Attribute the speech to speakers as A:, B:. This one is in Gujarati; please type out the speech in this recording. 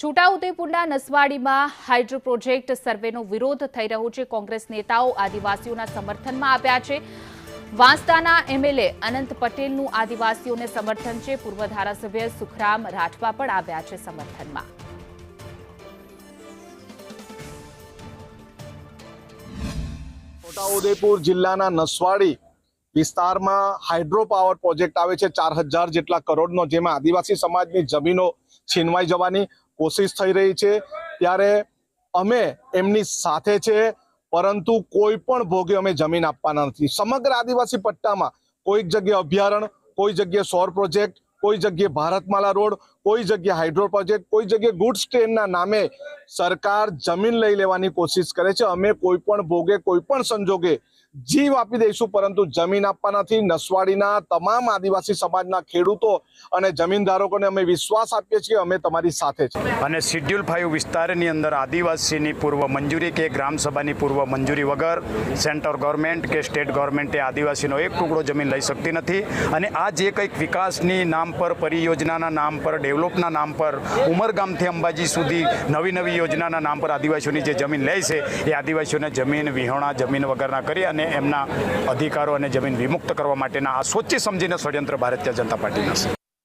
A: છોટાઉદેપુરના નસવાડીમાં હાઇડ્રો પ્રોજેક્ટ સર્વેનો વિરોધ થઈ રહ્યો છે। કોંગ્રેસ નેતાઓ આદિવાસીઓના સમર્થનમાં આવ્યા છે। વાંસદાના એમએલએ અનંત પટેલનું આદિવાસીઓને સમર્થન છે। પૂર્વ ધારાસભ્ય સુખરામ રાઠવા પણ આવ્યા છે સમર્થનમાં।
B: છોટાઉદેપુર જિલ્લાના નસવાડી વિસ્તારમાં હાઇડ્રો પાવર પ્રોજેક્ટ આવે છે 4000 જેટલા કરોડનો, જેમાં આદિવાસી સમાજની જમીનો છીનવાઈ જવાની કોશિશ થઈ રહી છે। ત્યારે અમે એમની સાથે છે, પરંતુ કોઈ પણ ભોગે અમે જમીન આપવાના નથી। સમગ્ર આદિવાસી પટ્ટામાં કોઈક જગ્યાએ અભયારણ્ય, કોઈ જગ્યાએ સૌર પ્રોજેક્ટ, કોઈ જગ્યાએ ભારતમાલા રોડ, કોઈ જગ્યાએ હાઇડ્રો પ્રોજેક્ટ, કોઈ જગ્યાએ ગુડ્સ ટ્રેનના નામે સરકાર જમીન લઈ લેવાની કોશિશ કરે છે। અમે કોઈ પણ ભોગે, કોઈ પણ સંજોગે જીવ આપી દઈશું, પરંતુ જમીન આપવા નથી। નસવાડીના તમામ આદિવાસી સમાજના ખેડૂતો અને જમીનધારકોને અમે વિશ્વાસ આપીએ છીએ, અમે તમારી સાથે છીએ।
C: અને શેડ્યુલ 5 વિસ્તારની અંદર આદિવાસીની પૂર્વ મંજૂરી કે ગ્રામસભાની પૂર્વ મંજૂરી વગર સેન્ટ્રલ ગવર્મેન્ટ કે સ્ટેટ ગવર્મેન્ટે આદિવાસીનો એક ટુકડો જમીન લઈ શકતી નથી। અને આ જે કંઈક વિકાસની નામ પર, પરિયોજનાના નામ પર, ડેવલપના નામ પર, ઉમરગામથી અંબાજી સુધી નવી યોજનાના નામ પર આદિવાસીઓની જે જમીન લે છે, એ આદિવાસીઓને જમીન વિહોણા, જમીન વગરના કરી અને એમના અધિકારો અને જમીન વિમુક્ત કરવા માટેના આ સોચી સમજીને ષડયંત્ર ભારતીય જનતા પાર્ટીના છે।